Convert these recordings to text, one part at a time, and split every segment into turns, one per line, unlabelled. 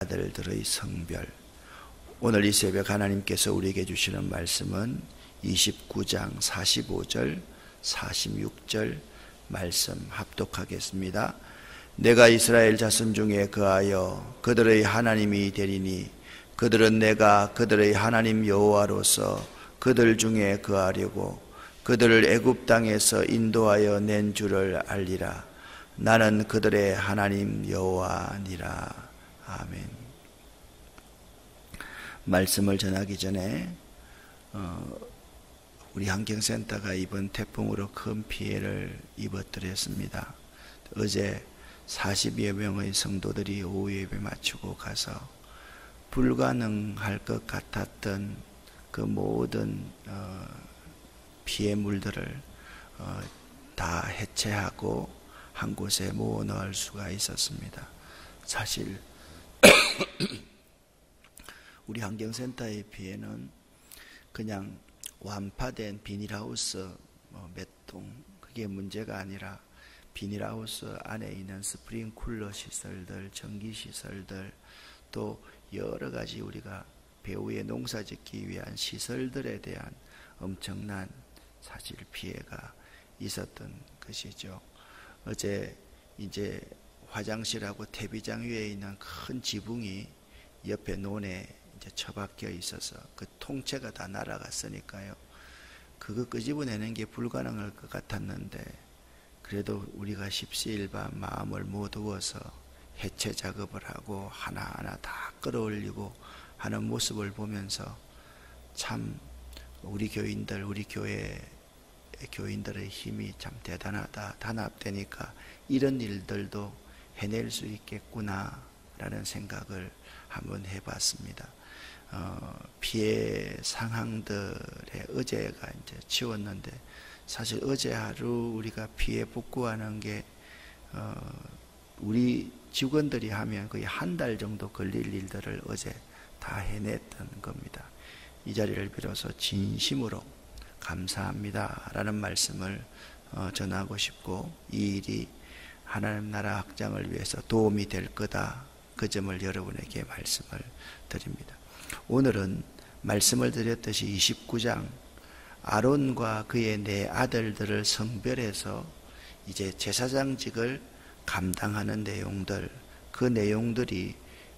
아들들의 성별. 오늘 이 새벽 하나님께서 우리에게 주시는 말씀은 29장 45절 46절 말씀 합독하겠습니다. 내가 이스라엘 자손 중에 거하여 그들의 하나님이 되리니 그들은 내가 그들의 하나님 여호와로서 그들 중에 거하려고 그들을 애굽 땅에서 인도하여 낸 줄을 알리라. 나는 그들의 하나님 여호와니라. 아멘. 말씀을 전하기 전에 우리 환경센터가 이번 태풍으로 큰 피해를 입었더랬습니다. 어제 40여 명의 성도들이 오후 예배 마치고 가서 불가능할 것 같았던 그 모든 피해물들을 다 해체하고 한 곳에 모아 넣을 수가 있었습니다. 사실 우리 환경센터의 피해는 그냥 완파된 비닐하우스 몇 동 그게 문제가 아니라 비닐하우스 안에 있는 스프링쿨러 시설들, 전기시설들, 또 여러 가지 우리가 배후에 농사 짓기 위한 시설들에 대한 엄청난 사실 피해가 있었던 것이죠. 어제 이제 화장실하고 태비장 위에 있는 큰 지붕이 옆에 논에 이제 처박혀 있어서 그 통째가 다 날아갔으니까요. 그거 끄집어내는 게 불가능할 것 같았는데 그래도 우리가 십시일반 마음을 모두어서 해체 작업을 하고 하나하나 다 끌어올리고 하는 모습을 보면서 참 우리 교인들, 우리 교회 교인들의 힘이 참 대단하다. 단합되니까 이런 일들도 해낼 수 있겠구나 라는 생각을 한번 해봤습니다. 피해 상황들의 어제가 이제 치웠는데 사실 어제 하루 우리가 피해 복구하는 게 우리 직원들이 하면 거의 한 달 정도 걸릴 일들을 어제 다 해냈던 겁니다. 이 자리를 빌어서 진심으로 감사합니다 라는 말씀을 전하고 싶고, 이 일이 하나님 나라 확장을 위해서 도움이 될 거다, 그 점을 여러분에게 말씀을 드립니다. 오늘은 말씀을 드렸듯이 29장 아론과 그의 네 아들들을 성별해서 이제 제사장직을 감당하는 내용들, 그 내용들이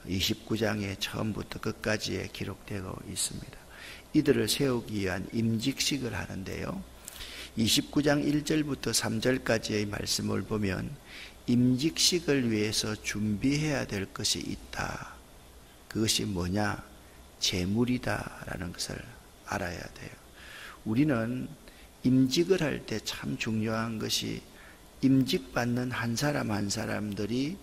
29장에 처음부터 끝까지에 기록되고 있습니다. 이들을 세우기 위한 임직식을 하는데요, 29장 1절부터 3절까지의 말씀을 보면 임직식을 위해서 준비해야 될 것이 있다. 그것이 뭐냐? 제물이다 라는 것을 알아야 돼요. 우리는 임직을 할 때 참 중요한 것이 임직받는 한 사람 한 사람들이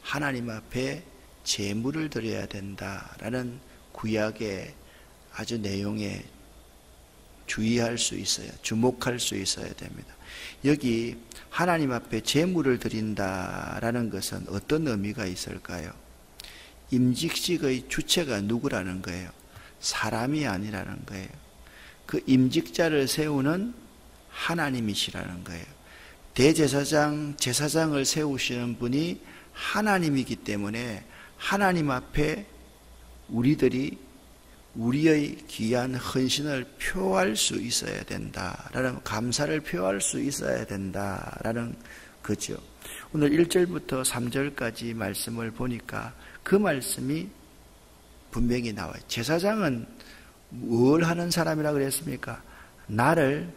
하나님 앞에 제물을 드려야 된다라는 구약의 아주 내용에 주의할 수 있어요. 주목할 수 있어야 됩니다. 여기 하나님 앞에 제물을 드린다라는 것은 어떤 의미가 있을까요? 임직식의 주체가 누구라는 거예요? 사람이 아니라는 거예요. 그 임직자를 세우는 하나님이시라는 거예요. 대제사장, 제사장을 세우시는 분이 하나님이기 때문에 하나님 앞에 우리들이 우리의 귀한 헌신을 표할 수 있어야 된다라는, 감사를 표할 수 있어야 된다라는 거죠. 오늘 1절부터 3절까지 말씀을 보니까 그 말씀이 분명히 나와요. 제사장은 뭘 하는 사람이라고 그랬습니까? 나를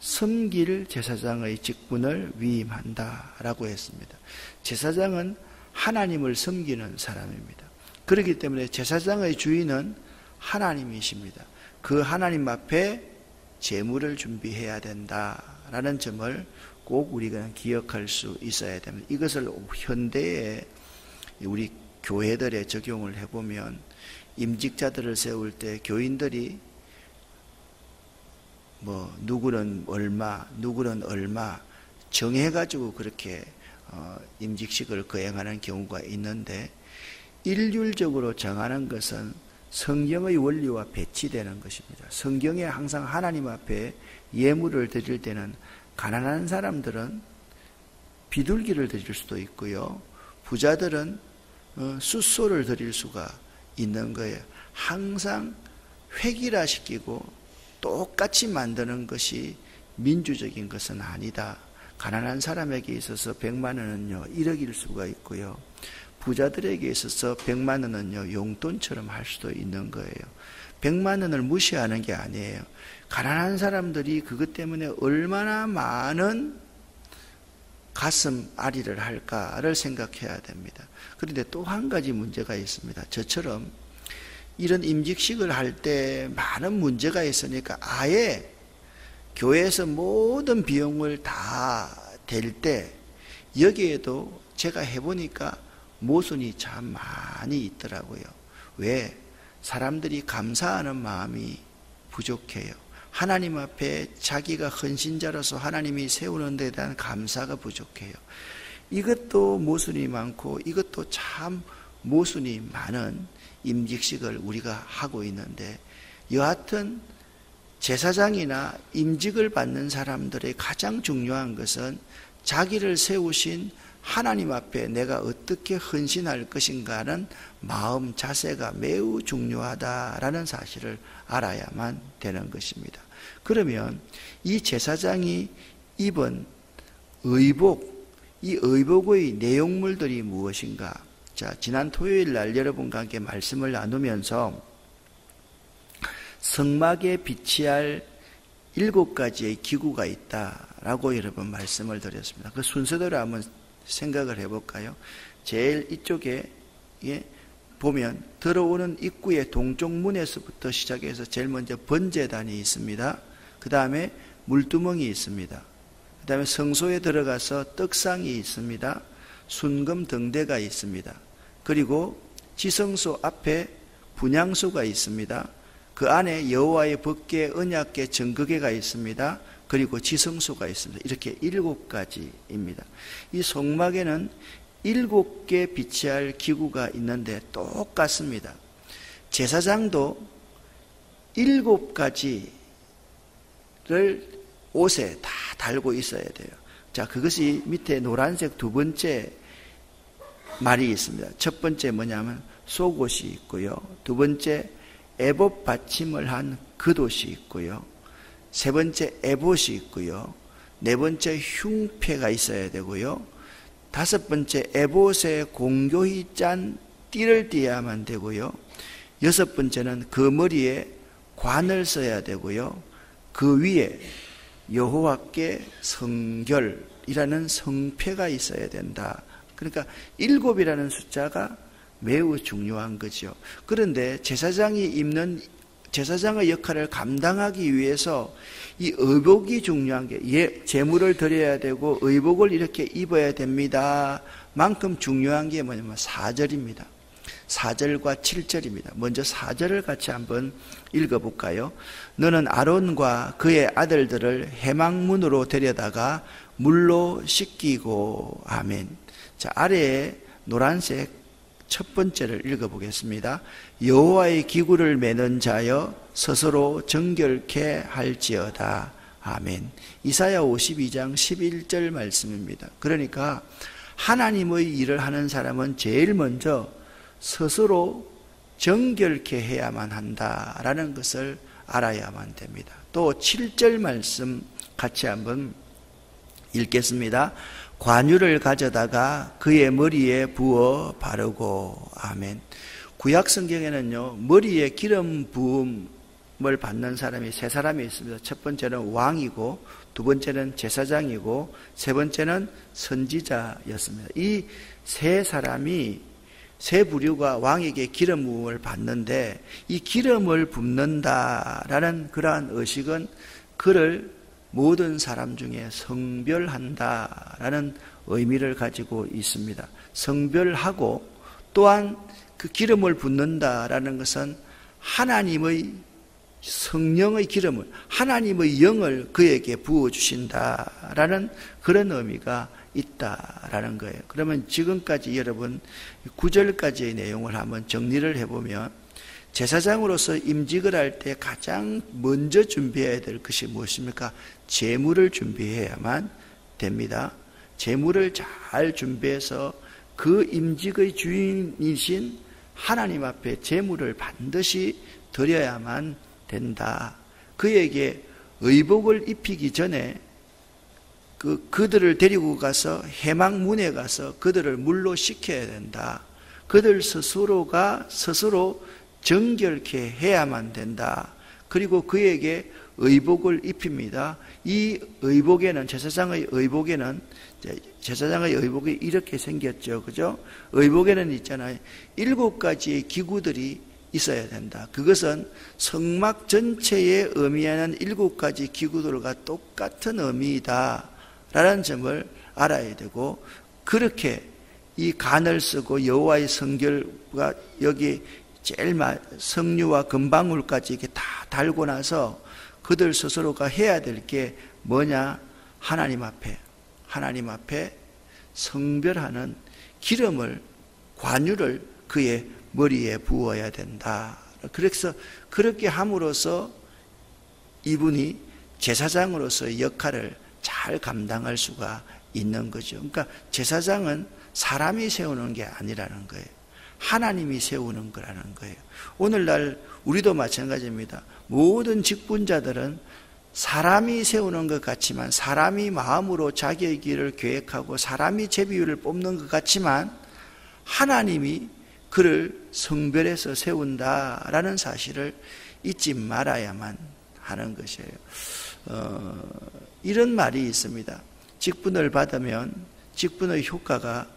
섬길 제사장의 직분을 위임한다라고 했습니다. 제사장은 하나님을 섬기는 사람입니다. 그렇기 때문에 제사장의 주인은 하나님이십니다. 그 하나님 앞에 제물을 준비해야 된다라는 점을 꼭 우리가 기억할 수 있어야 됩니다. 이것을 현대에 우리 교회들에 적용을 해보면 임직자들을 세울 때 교인들이 누구는 얼마, 누구는 얼마 정해가지고 그렇게 임직식을 거행하는 경우가 있는데, 일률적으로 정하는 것은 성경의 원리와 배치되는 것입니다. 성경에 항상 하나님 앞에 예물을 드릴 때는 가난한 사람들은 비둘기를 드릴 수도 있고요, 부자들은 숫소를 드릴 수가 있는 거예요. 항상 획일화시키고 똑같이 만드는 것이 민주적인 것은 아니다. 가난한 사람에게 있어서 100만 원은요 1억일 수가 있고요, 부자들에게 있어서 100만 원은요 용돈처럼 할 수도 있는 거예요. 100만 원을 무시하는 게 아니에요. 가난한 사람들이 그것 때문에 얼마나 많은 가슴 아리를 할까를 생각해야 됩니다. 그런데 또 한 가지 문제가 있습니다. 저처럼 이런 임직식을 할 때 많은 문제가 있으니까 아예 교회에서 모든 비용을 다 댈 때 여기에도 제가 해보니까 모순이 참 많이 있더라고요. 왜? 사람들이 감사하는 마음이 부족해요. 하나님 앞에 자기가 헌신자로서 하나님이 세우는 데 대한 감사가 부족해요. 이것도 모순이 많고 이것도 참 모순이 많은 임직식을 우리가 하고 있는데, 여하튼 제사장이나 임직을 받는 사람들의 가장 중요한 것은 자기를 세우신 하나님 앞에 내가 어떻게 헌신할 것인가는 마음 자세가 매우 중요하다라는 사실을 알아야만 되는 것입니다. 그러면 이 제사장이 입은 의복, 이 의복의 내용물들이 무엇인가? 자, 지난 토요일 날 여러분과 함께 말씀을 나누면서 성막에 비치할 7가지의 기구가 있다라고 여러분 말씀을 드렸습니다. 그 순서대로 한번 생각을 해볼까요? 제일 이쪽에 보면 들어오는 입구의 동쪽 문에서부터 시작해서 제일 먼저 번제단이 있습니다. 그 다음에 물두멍이 있습니다. 그 다음에 성소에 들어가서 떡상이 있습니다. 순금 등대가 있습니다. 그리고 지성소 앞에 분향소가 있습니다. 그 안에 여호와의 법궤, 언약궤, 증거궤가 있습니다. 그리고 지성소가 있습니다. 이렇게 7가지입니다. 이 성막에는 7개 비치할 기구가 있는데 똑같습니다. 제사장도 7가지를 옷에 다 달고 있어야 돼요. 자, 그것이 밑에 노란색 두 번째 말이 있습니다. 첫 번째 뭐냐면 속옷이 있고요. 두 번째 에봇 받침을 한 겉옷이 있고요. 세 번째 에봇이 있고요. 네 번째 흉패가 있어야 되고요. 다섯 번째 에봇에 공교히 짠 띠를 띠어야만 되고요. 여섯 번째는 그 머리에 관을 써야 되고요. 그 위에 여호와께 성결이라는 성패가 있어야 된다. 그러니까 7이라는 숫자가 매우 중요한 거죠. 그런데 제사장의 역할을 감당하기 위해서 이 의복이 중요한 게, 제물을 드려야 되고 의복을 이렇게 입어야 됩니다. 만큼 중요한 게 뭐냐면 4절입니다. 4절과 7절입니다. 먼저 4절을 같이 한번 읽어볼까요? 너는 아론과 그의 아들들을 해망문으로 데려다가 물로 씻기고. 아멘. 자, 아래에 노란색 첫 번째를 읽어보겠습니다. 여호와의 기구를 매는 자여 스스로 정결케 할지어다. 아멘. 이사야 52장 11절 말씀입니다. 그러니까 하나님의 일을 하는 사람은 제일 먼저 스스로 정결케 해야만 한다라는 것을 알아야만 됩니다. 또 7절 말씀 같이 한번 읽겠습니다. 관유를 가져다가 그의 머리에 부어 바르고. 아멘. 구약 성경에는요, 머리에 기름 부음을 받는 사람이 세 사람이 있습니다. 첫 번째는 왕이고, 두 번째는 제사장이고, 세 번째는 선지자였습니다. 이 세 사람이, 세 부류가 왕에게 기름 부음을 받는데, 이 기름을 붓는다라는 그러한 의식은 그를 모든 사람 중에 성별한다라는 의미를 가지고 있습니다. 성별하고 또한 그 기름을 붓는다라는 것은 하나님의 성령의 기름을, 하나님의 영을 그에게 부어주신다라는 그런 의미가 있다라는 거예요. 그러면 지금까지 여러분 9절까지의 내용을 한번 정리를 해보면, 제사장으로서 임직을 할 때 가장 먼저 준비해야 될 것이 무엇입니까? 제물을 준비해야만 됩니다. 제물을 잘 준비해서 그 임직의 주인이신 하나님 앞에 제물을 반드시 드려야만 된다. 그에게 의복을 입히기 전에 그들을 데리고 가서 해망문에 가서 그들을 물로 씻겨야 된다. 그들 스스로가 스스로 정결케 해야만 된다. 그리고 그에게 의복을 입힙니다. 이 의복에는, 제사장의 의복이 이렇게 생겼죠. 그죠? 의복에는 있잖아요. 7가지의 기구들이 있어야 된다. 그것은 성막 전체에 의미하는 7가지 기구들과 똑같은 의미이다 라는 점을 알아야 되고, 그렇게 이 간을 쓰고 여호와의 성결과 여기 제일 성류와 금방울까지 이렇게 다 달고 나서 그들 스스로가 해야 될 게 뭐냐? 하나님 앞에 성별하는 기름을, 관유를 그의 머리에 부어야 된다. 그래서 그렇게 함으로써 이분이 제사장으로서의 역할을 잘 감당할 수가 있는 거죠. 그러니까 제사장은 사람이 세우는 게 아니라는 거예요. 하나님이 세우는 거라는 거예요. 오늘날 우리도 마찬가지입니다. 모든 직분자들은 사람이 세우는 것 같지만, 사람이 마음으로 자기의 길을 계획하고 사람이 제비율을 뽑는 것 같지만 하나님이 그를 성별해서 세운다라는 사실을 잊지 말아야만 하는 것이에요. 이런 말이 있습니다. 직분을 받으면 직분의 효과가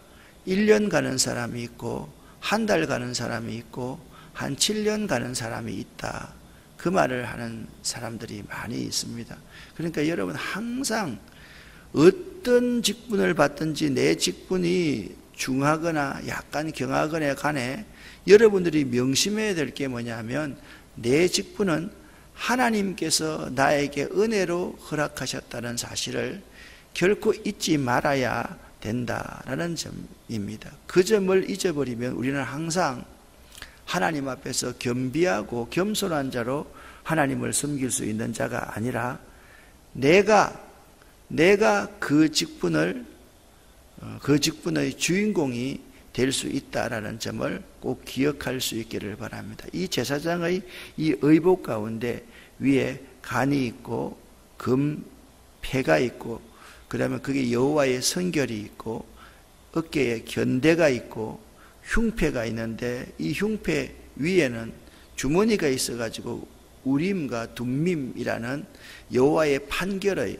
1년 가는 사람이 있고, 한 달 가는 사람이 있고, 한 7년 가는 사람이 있다. 그 말을 하는 사람들이 많이 있습니다. 그러니까 여러분 항상 어떤 직분을 받든지 내 직분이 중하거나 약간 경하거나 간에 여러분들이 명심해야 될 게 뭐냐면, 내 직분은 하나님께서 나에게 은혜로 허락하셨다는 사실을 결코 잊지 말아야 된다라는 점입니다. 그 점을 잊어버리면 우리는 항상 하나님 앞에서 겸비하고 겸손한 자로 하나님을 섬길 수 있는 자가 아니라 내가 그 직분의 주인공이 될 수 있다라는 점을 꼭 기억할 수 있기를 바랍니다. 이 제사장의 이 의복 가운데 위에 간이 있고 금패가 있고, 그 다음에 그게 여호와의 성결이 있고, 어깨에 견대가 있고 흉패가 있는데, 이 흉패 위에는 주머니가 있어가지고 우림과 둠밈이라는 여호와의 판결의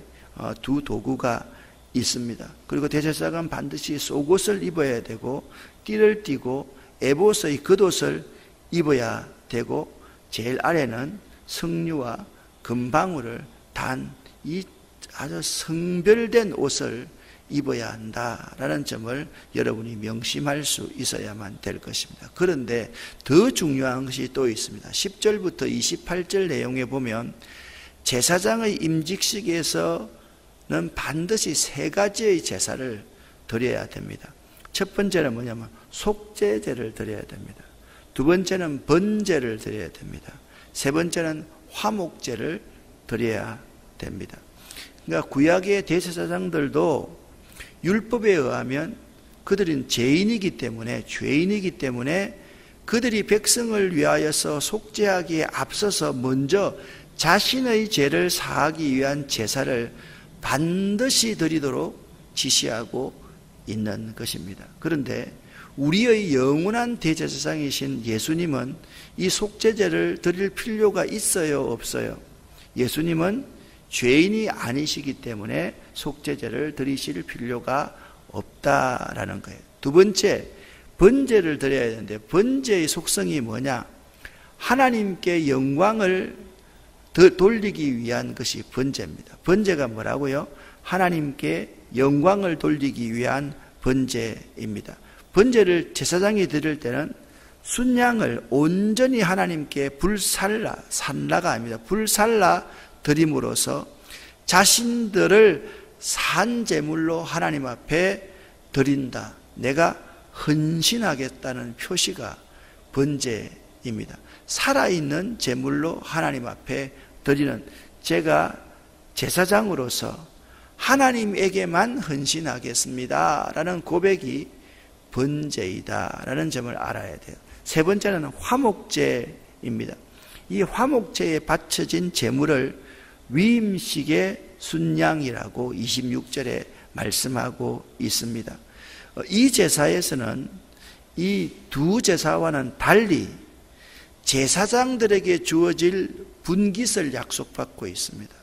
두 도구가 있습니다. 그리고 대제사장은 반드시 속옷을 입어야 되고, 띠를 띠고 에봇의 겉옷을 입어야 되고, 제일 아래는 성류와 금방울을 단 이 아주 성별된 옷을 입어야 한다라는 점을 여러분이 명심할 수 있어야만 될 것입니다. 그런데 더 중요한 것이 또 있습니다. 10절부터 28절 내용에 보면 제사장의 임직식에서는 반드시 3가지의 제사를 드려야 됩니다. 첫 번째는 뭐냐면 속죄제를 드려야 됩니다. 두 번째는 번제를 드려야 됩니다. 세 번째는 화목제를 드려야 됩니다. 그러니까 구약의 대제사장들도 율법에 의하면 그들은 죄인이기 때문에 그들이 백성을 위하여서 속죄하기에 앞서서 먼저 자신의 죄를 사하기 위한 제사를 반드시 드리도록 지시하고 있는 것입니다. 그런데 우리의 영원한 대제사장이신 예수님은 이 속죄제를 드릴 필요가 있어요, 없어요? 예수님은 죄인이 아니시기 때문에 속죄제를 드리실 필요가 없다라는 거예요. 두 번째, 번제를 드려야 되는데, 번제의 속성이 뭐냐? 하나님께 영광을 돌리기 위한 것이 번제입니다. 번제가 뭐라고요? 하나님께 영광을 돌리기 위한 번제입니다. 번제를 제사장이 드릴 때는 순양을 온전히 하나님께 산라가 아닙니다. 불살라 드림으로써 자신들을 산 제물로 하나님 앞에 드린다. 내가 헌신하겠다는 표시가 번제입니다. 살아있는 제물로 하나님 앞에 드리는, 제가 제사장으로서 하나님에게만 헌신하겠습니다 라는 고백이 번제이다라는 점을 알아야 돼요. 세 번째는 화목제입니다. 이 화목제에 바쳐진 제물을 위임식의 순양이라고 26절에 말씀하고 있습니다. 이 제사에서는 이 두 제사와는 달리 제사장들에게 주어질 분깃을 약속받고 있습니다.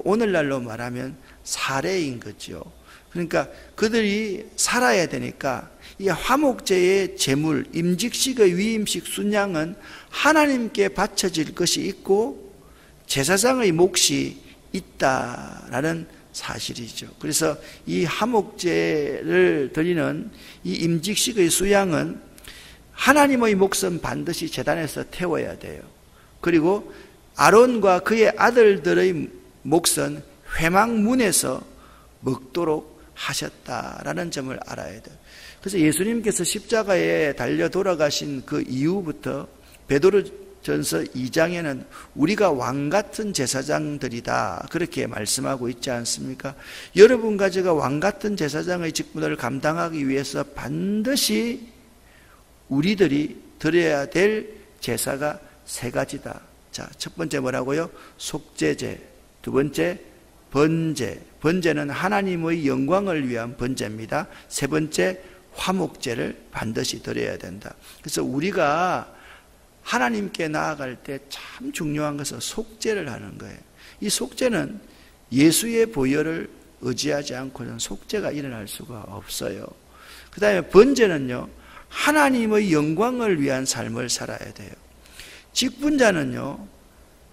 오늘날로 말하면 사례인 거죠. 그러니까 그들이 살아야 되니까 이 화목제의 제물, 임직식의 위임식 순양은 하나님께 바쳐질 것이 있고 제사장의 몫이 있다라는 사실이죠. 그래서 이 화목제를 드리는 이 임직식의 수양은 하나님의 몫은 반드시 제단에서 태워야 돼요. 그리고 아론과 그의 아들들의 몫은 회막문에서 먹도록 하셨다라는 점을 알아야 돼요. 그래서 예수님께서 십자가에 달려 돌아가신 그 이후부터 베드로전서 2장에는 우리가 왕같은 제사장들이다 그렇게 말씀하고 있지 않습니까? 여러분과 제가 왕같은 제사장의 직분을 감당하기 위해서 반드시 우리들이 드려야 될 제사가 세 가지다. 자, 첫 번째 뭐라고요? 속죄제. 두 번째 번제. 번제는 하나님의 영광을 위한 번제입니다. 세 번째 화목제를 반드시 드려야 된다. 그래서 우리가 하나님께 나아갈 때 참 중요한 것은 속죄를 하는 거예요. 이 속죄는 예수의 보혈을 의지하지 않고는 속죄가 일어날 수가 없어요. 그 다음에 번제는요, 하나님의 영광을 위한 삶을 살아야 돼요. 직분자는요,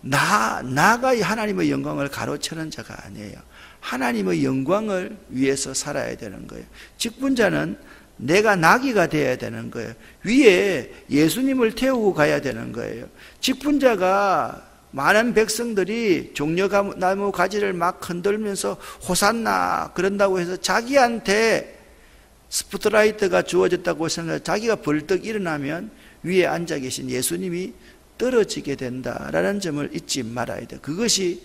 나가 하나님의 영광을 가로채는 자가 아니에요. 하나님의 영광을 위해서 살아야 되는 거예요. 직분자는 내가 나귀가 되어야 되는 거예요. 위에 예수님을 태우고 가야 되는 거예요. 직분자가 많은 백성들이 종려나무 가지를 막 흔들면서 호산나 그런다고 해서 자기한테 스포트라이트가 주어졌다고 생각해서 자기가 벌떡 일어나면 위에 앉아 계신 예수님이 떨어지게 된다라는 점을 잊지 말아야 돼요. 그것이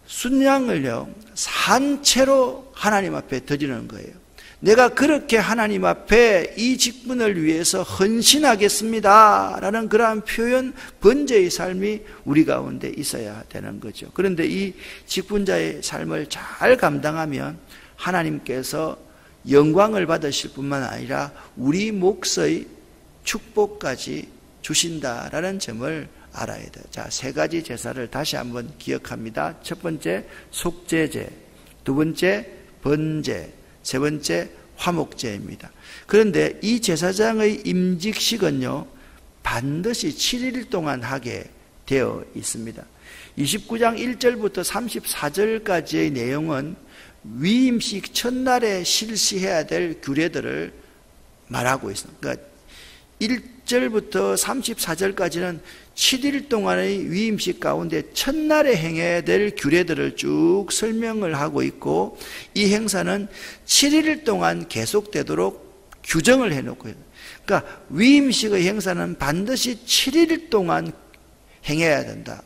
순양을요, 산채로 하나님 앞에 드리는 거예요. 내가 그렇게 하나님 앞에 이 직분을 위해서 헌신하겠습니다 라는 그러한 표현, 번제의 삶이 우리 가운데 있어야 되는 거죠. 그런데 이 직분자의 삶을 잘 감당하면 하나님께서 영광을 받으실 뿐만 아니라 우리 몫의 축복까지 주신다라는 점을 알아야 돼요. 자, 세 가지 제사를 다시 한번 기억합니다. 첫 번째 속죄제, 두 번째 번제, 세 번째 화목제입니다. 그런데 이 제사장의 임직식은요, 반드시 7일 동안 하게 되어 있습니다. 29장 1절부터 34절까지의 내용은 위임식 첫날에 실시해야 될 규례들을 말하고 있습니다. 그러니까 1절부터 34절까지는 7일 동안의 위임식 가운데 첫날에 행해야 될 규례들을 쭉 설명을 하고 있고, 이 행사는 7일 동안 계속되도록 규정을 해놓고 있어요. 그러니까 위임식의 행사는 반드시 7일 동안 행해야 된다.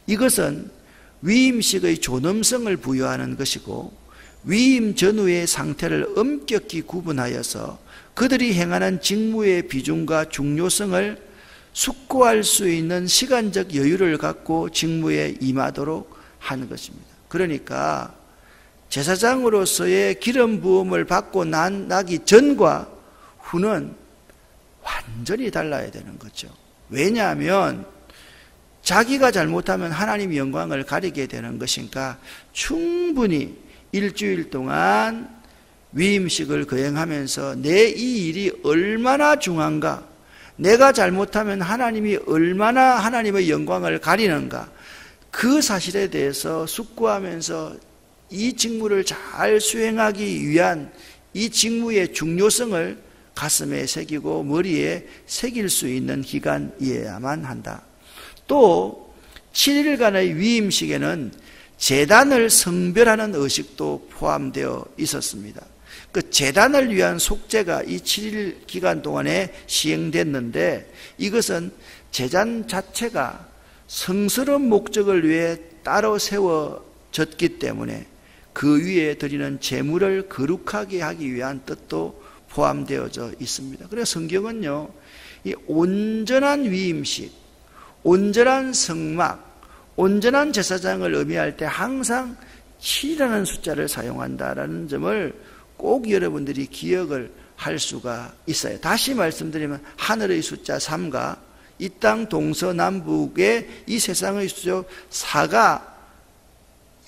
이것은 위임식의 존엄성을 부여하는 것이고, 위임 전후의 상태를 엄격히 구분하여서 그들이 행하는 직무의 비중과 중요성을 숙고할 수 있는 시간적 여유를 갖고 직무에 임하도록 하는 것입니다. 그러니까 제사장으로서의 기름 부음을 받고 나기 전과 후는 완전히 달라야 되는 거죠. 왜냐하면 자기가 잘못하면 하나님의 영광을 가리게 되는 것이니까 충분히 일주일 동안 위임식을 거행하면서 내 이 일이 얼마나 중요한가, 내가 잘못하면 하나님이 얼마나 하나님의 영광을 가리는가, 그 사실에 대해서 숙고하면서 이 직무를 잘 수행하기 위한 이 직무의 중요성을 가슴에 새기고 머리에 새길 수 있는 기간이어야만 한다. 또 7일간의 위임식에는 제단을 성별하는 의식도 포함되어 있었습니다. 그 제단을 위한 속죄가 이 7일 기간 동안에 시행됐는데, 이것은 제단 자체가 성스러운 목적을 위해 따로 세워졌기 때문에 그 위에 드리는 제물을 거룩하게 하기 위한 뜻도 포함되어져 있습니다. 그래서 성경은요, 이 온전한 위임식, 온전한 성막, 온전한 제사장을 의미할 때 항상 7이라는 숫자를 사용한다라는 점을 꼭 여러분들이 기억을 할 수가 있어요. 다시 말씀드리면 하늘의 숫자 3과 이 땅 동서남북의 이 세상의 숫자 4가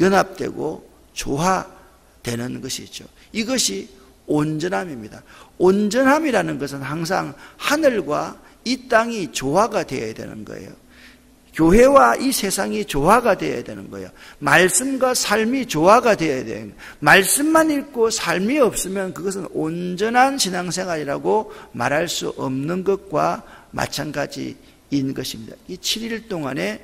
연합되고 조화되는 것이죠. 이것이 온전함입니다. 온전함이라는 것은 항상 하늘과 이 땅이 조화가 되어야 되는 거예요. 교회와 이 세상이 조화가 되어야 되는 거예요. 말씀과 삶이 조화가 되어야 되는 거예요. 말씀만 읽고 삶이 없으면 그것은 온전한 신앙생활이라고 말할 수 없는 것과 마찬가지인 것입니다. 이 7일 동안의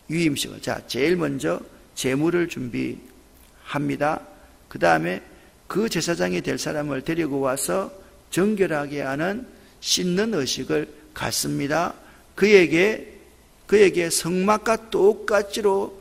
유임식을, 자, 제일 먼저 제물을 준비합니다. 그 다음에 그 제사장이 될 사람을 데리고 와서 정결하게 하는 씻는 의식을 갖습니다. 그에게 성막과 똑같이로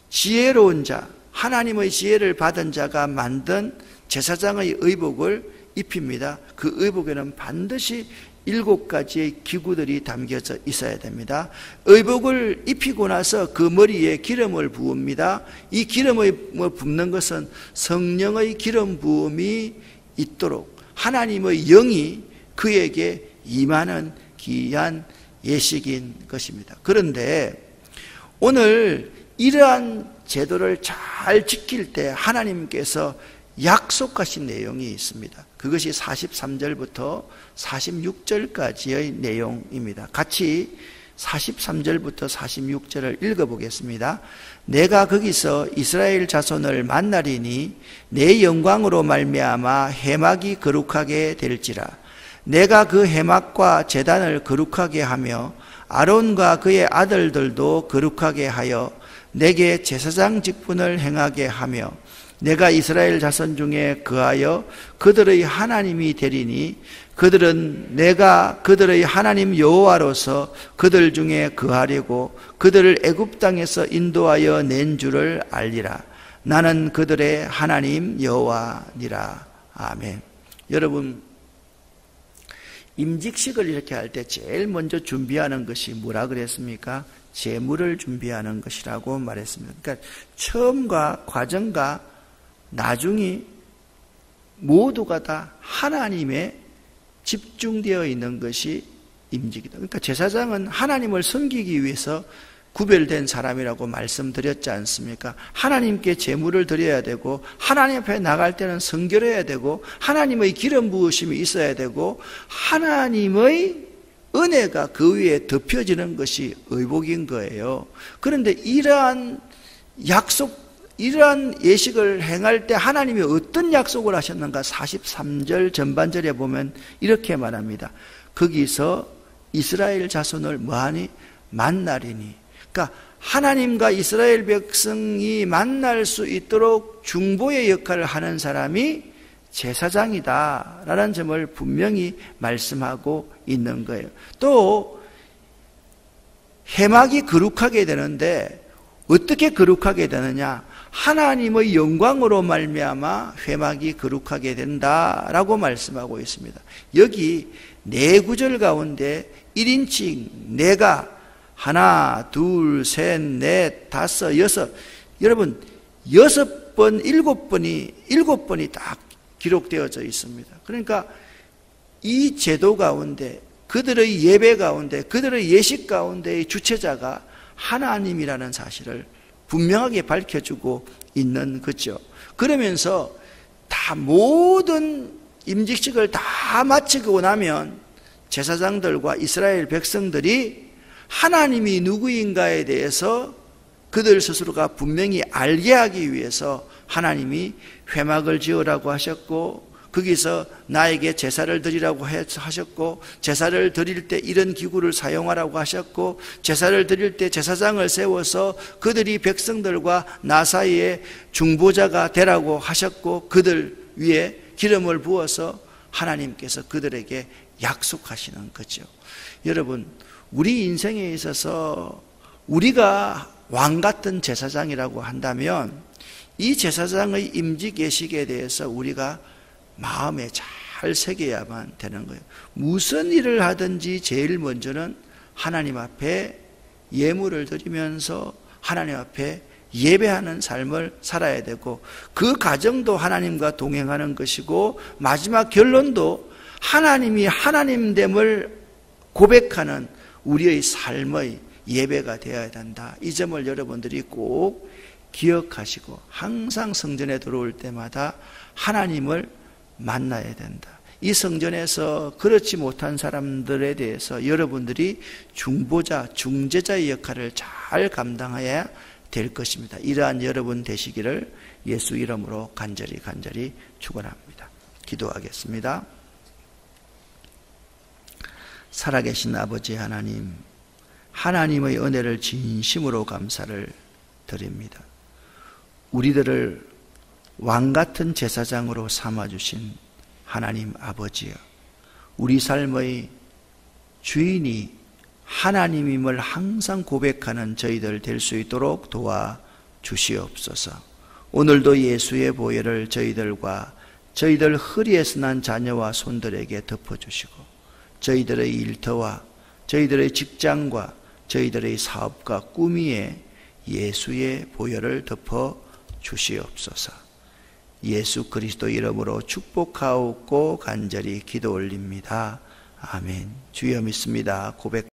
지혜로운 자, 하나님의 지혜를 받은 자가 만든 제사장의 의복을 입힙니다. 그 의복에는 반드시 7가지의 기구들이 담겨져 있어야 됩니다. 의복을 입히고 나서 그 머리에 기름을 부읍니다. 이 기름을 붓는 것은 성령의 기름 부음이 있도록 하나님의 영이 그에게 임하는 귀한 예식인 것입니다. 그런데 오늘 이러한 제도를 잘 지킬 때 하나님께서 약속하신 내용이 있습니다. 그것이 43절부터 46절까지의 내용입니다. 같이 43절부터 46절을 읽어보겠습니다. 내가 거기서 이스라엘 자손을 만나리니 내 영광으로 말미암아 회막이 거룩하게 될지라. 내가 그 회막과 제단을 거룩하게 하며 아론과 그의 아들들도 거룩하게 하여 내게 제사장 직분을 행하게 하며 내가 이스라엘 자손 중에 거하여 그들의 하나님이 되리니 그들은 내가 그들의 하나님 여호와로서 그들 중에 거하려고 그들을 애굽 땅에서 인도하여 낸 줄을 알리라. 나는 그들의 하나님 여호와니라. 아멘. 여러분, 임직식을 이렇게 할 때 제일 먼저 준비하는 것이 뭐라 그랬습니까? 제물을 준비하는 것이라고 말했습니다. 그러니까 처음과 과정과 나중이 모두가 다 하나님에 집중되어 있는 것이 임직이다. 그러니까 제사장은 하나님을 섬기기 위해서 구별된 사람이라고 말씀드렸지 않습니까? 하나님께 제물을 드려야 되고 하나님 앞에 나갈 때는 성결해야 되고 하나님의 기름 부으심이 있어야 되고 하나님의 은혜가 그 위에 덮여지는 것이 의복인 거예요. 그런데 이러한 예식을 행할 때 하나님이 어떤 약속을 하셨는가? 43절 전반절에 보면 이렇게 말합니다. 거기서 이스라엘 자손을 뭐하니? 만나리니. 그러니까 하나님과 이스라엘 백성이 만날 수 있도록 중보의 역할을 하는 사람이 제사장이다 라는 점을 분명히 말씀하고 있는 거예요. 또 회막이 거룩하게 되는데 어떻게 거룩하게 되느냐? 하나님의 영광으로 말미암아 회막이 거룩하게 된다라고 말씀하고 있습니다. 여기 네 구절 가운데 1인칭 네가 하나, 둘, 셋, 넷, 다섯, 여섯. 여러분, 6번, 7번이 딱 기록되어져 있습니다. 그러니까 이 제도 가운데, 그들의 예배 가운데, 그들의 예식 가운데의 주체자가 하나님이라는 사실을 분명하게 밝혀주고 있는 거죠. 그러면서 다 모든 임직식을 다 마치고 나면 제사장들과 이스라엘 백성들이 하나님이 누구인가에 대해서 그들 스스로가 분명히 알게 하기 위해서 하나님이 회막을 지으라고 하셨고 거기서 나에게 제사를 드리라고 하셨고 제사를 드릴 때 이런 기구를 사용하라고 하셨고 제사를 드릴 때 제사장을 세워서 그들이 백성들과 나 사이에 중보자가 되라고 하셨고 그들 위에 기름을 부어서 하나님께서 그들에게 약속하시는 거죠. 여러분, 우리 인생에 있어서 우리가 왕 같은 제사장이라고 한다면 이 제사장의 임직 예식에 대해서 우리가 마음에 잘 잘 새겨야만 되는 거예요. 무슨 일을 하든지 제일 먼저는 하나님 앞에 예물을 드리면서 하나님 앞에 예배하는 삶을 살아야 되고, 그 과정도 하나님과 동행하는 것이고, 마지막 결론도 하나님이 하나님됨을 고백하는 우리의 삶의 예배가 되어야 된다. 이 점을 여러분들이 꼭 기억하시고 항상 성전에 들어올 때마다 하나님을 만나야 된다. 이 성전에서 그렇지 못한 사람들에 대해서 여러분들이 중보자, 중재자의 역할을 잘 감당해야 될 것입니다. 이러한 여러분 되시기를 예수 이름으로 간절히 축원합니다. 기도하겠습니다. 살아계신 아버지 하나님, 하나님의 은혜를 진심으로 감사를 드립니다. 우리들을 왕같은 제사장으로 삼아주신 하나님 아버지여, 우리 삶의 주인이 하나님임을 항상 고백하는 저희들 될 수 있도록 도와주시옵소서. 오늘도 예수의 보혈을 저희들과 저희들 허리에서 난 자녀와 손들에게 덮어주시고, 저희들의 일터와 저희들의 직장과 저희들의 사업과 꿈 위에 예수의 보혈을 덮어 주시옵소서. 예수 그리스도 이름으로 축복하옵고 간절히 기도 올립니다. 아멘. 주여 믿습니다. 고백